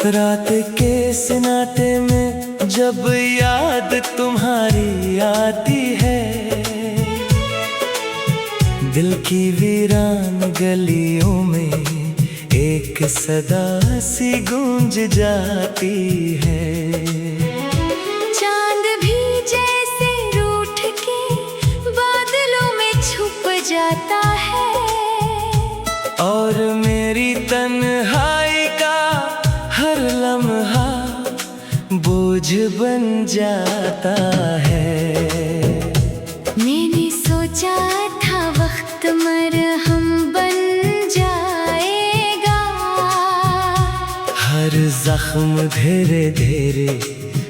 रात के सन्नाटे में जब याद तुम्हारी आती है, दिल की वीरान गलियों में एक सदा सी गूंज जाती है। चांद भी जैसे रूठ के बादलों में छुप जाता है, और मेरी तन्हाई का हर लम्हा बोझ बन जाता है। मैंने सोचा था वक्त मरहम बन जाएगा, हर जख्म धीरे धीरे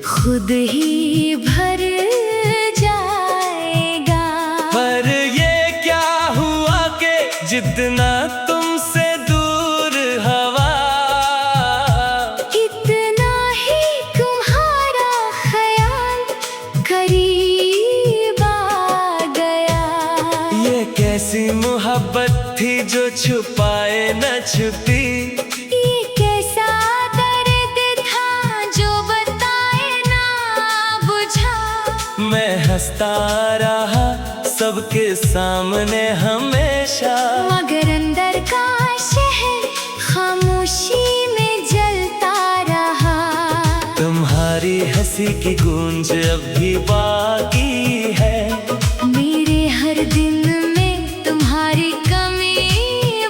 खुद ही भर जाएगा। पर ये क्या हुआ कि जितना तुमसे दूर हवा, इतना ही तुम्हारा ख्याल करीब आ गया। ये कैसी मोहब्बत थी जो छुपाए न छुपी, ये कैसा दर्द था जो बताए ना बुझा। मैं हंसता रहा सबके सामने हमेशा, मगर अंदर का शहर खामोशी में जलता रहा। तुम्हारी हंसी की गूंज अब भी बाकी है, मेरे हर दिल में तुम्हारी कमी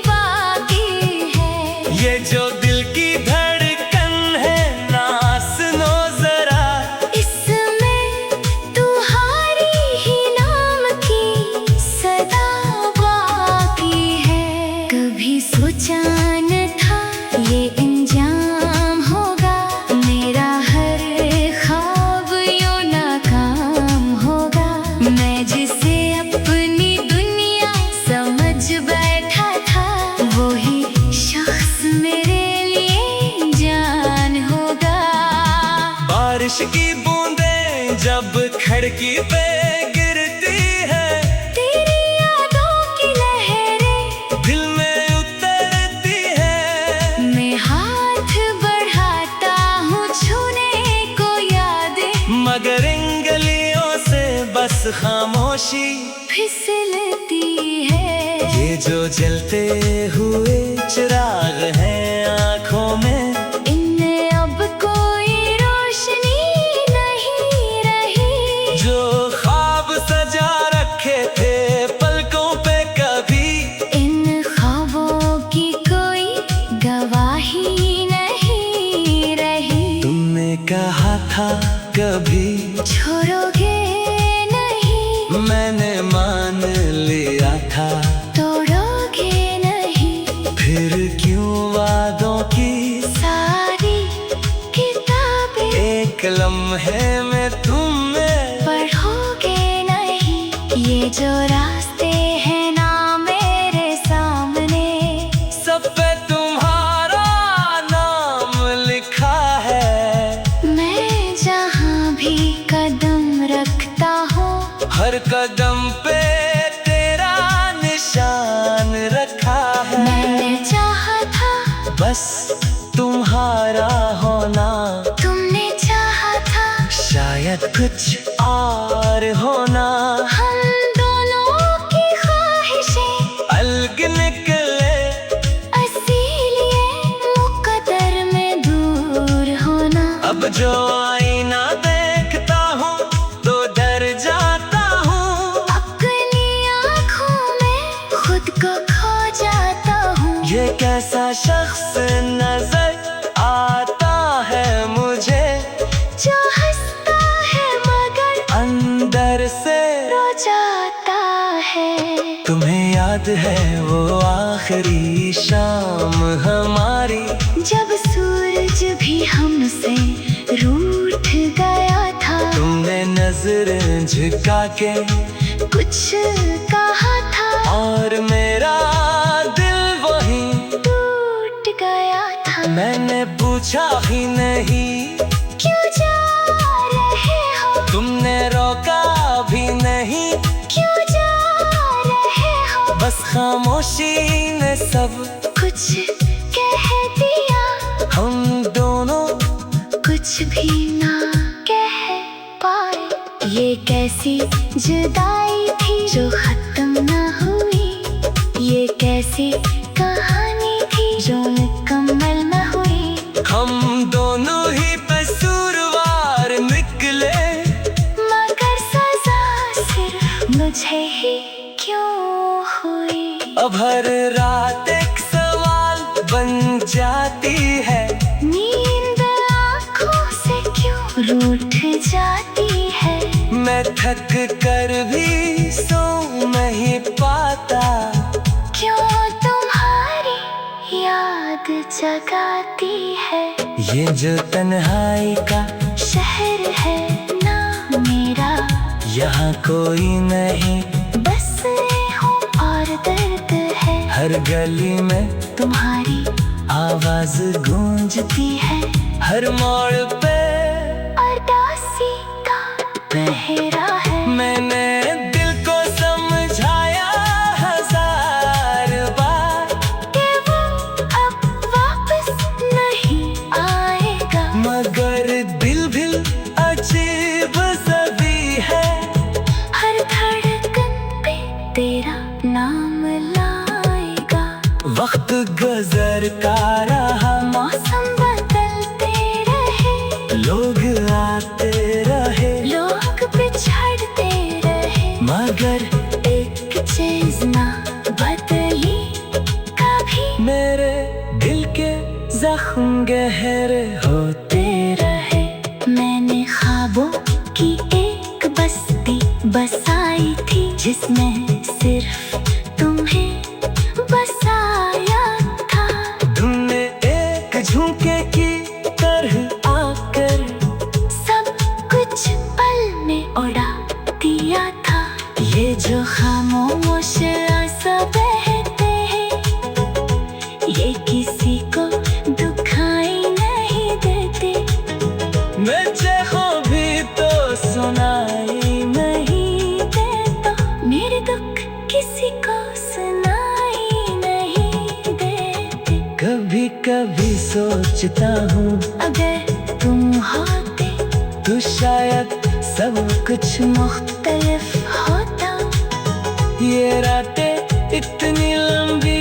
बाकी है। ये जो दिल की धड़कन है ना सुनो जरा, इसमें तुम्हारी ही नाम की सदा बाकी है। कभी सोचा न था ये अंजाम होगा, मेरा हर ख्वाब यूं नाकाम होगा। मैं जिसे अपनी दुनिया समझ बैठा था, वही शख्स मेरे लिए जान होगा। बारिश की बूंदें जब खिड़की पे गिरती है, तेरी यादों की लहरें दिल में उतरती है। मैं हाथ बढ़ाता हूँ छूने को यादें, मगर इन गलियों से बस खामोशी फिसलती है। ये जो जलते हुए चिराग हैं आँखों में, इनमें अब कोई रोशनी नहीं रही। जो ख्वाब सजा रखे थे पलकों पे कभी, इन ख्वाबों की कोई गवाही नहीं रही। तुमने कहा था कभी छोड़ोगे नहीं, मैंने मान लिया था, तोड़ोगे नहीं। फिर क्यों वादों की सारी किताबें एक लम्हे में तुमने पढ़ोगे नहीं। ये जो रास्ते हैं ना मेरे सामने, सब पे तुम्हारा नाम लिखा है। मैं जहाँ भी कदम रखता हूँ, हर कदम पे तेरा निशान रखा है। मैंने चाहा था बस तुम्हारा होना, तुमने चाहा था शायद कुछ और होना। हम दोनों की ख्वाहिशें अलग निकले, इसीलिए मुकद्दर में दूर होना। अब जो आईना देखता हूँ तो डर जाता हूँ, अपनी आँखों में खुद को खो जाता हूँ। ये कैसा शख्स नजर आता है मुझे, जो हंसता है मगर अंदर से रो जाता है। तुम्हें याद है वो आखिरी शाम हमारी, जब सूरज भी हमसे रूठ गया था। तुमने नजर झुका के कुछ कहा था और मेरा दिल वहीं टूट गया था। मैंने पूछा ही नहीं क्यों जा रहे हो, तुमने रोका भी नहीं, क्यों जा रहे हो। बस खामोशी ने सब कुछ कह दिया, हम दोनों कुछ भी ना कह पाए। ये कैसी जुदाई थी जो खत्म न हुई, ये कैसी कहानी थी जो मुकम्मल न हुई। हम दोनों ही कसूरवार निकले, मगर सजा सिर्फ मुझे ही क्यों हुई। अब हर रात एक सवाल बन जाती है, नींद आँखों से क्यों रूठ जाती है। मैं थक कर भी सो नहीं पाता, क्यों तुम्हारी याद जगाती है। ये जो तन्हाई का शहर है ना मेरा, यहाँ कोई नहीं, बस मैं हूँ और दर्द है। हर गली में तुम्हारी आवाज गूंजती है, हर मोड़ पे उदासी का पहरा है। मैंने दिल को समझाया हजार बार कि वो अब वापस नहीं आएगा, मगर दिल भी अजीब सभी है। हर धड़कन पे तेरा नाम लाएगा। वक्त गुजरता रहा, मौसम बदलते रहे, लोग आते रहे, लोग बिछड़ते रहे, मगर एक चीज ना बदली कभी। मेरे दिल के जख्म गहरे होते रहे। मैंने ख्वाबों की एक बस्ती बसाई थी, जिसमें सिर्फ तुम्हें बसाया था। तुमने एक झुमके की तरह आकर सब कुछ पल में उड़ा दिया था। ये जो खामोश आंसू बहते हैं, ये किसी को दुखाई नहीं देते। मैं चाहूं भी तो सुनाई नहीं देता, मेरे दुख किसी को सुनाई नहीं देते। कभी कभी सोचता हूँ, अगर तुम होते तो शायद सब कुछ मुख्तलिफ होता। ये रातें इतनी लंबी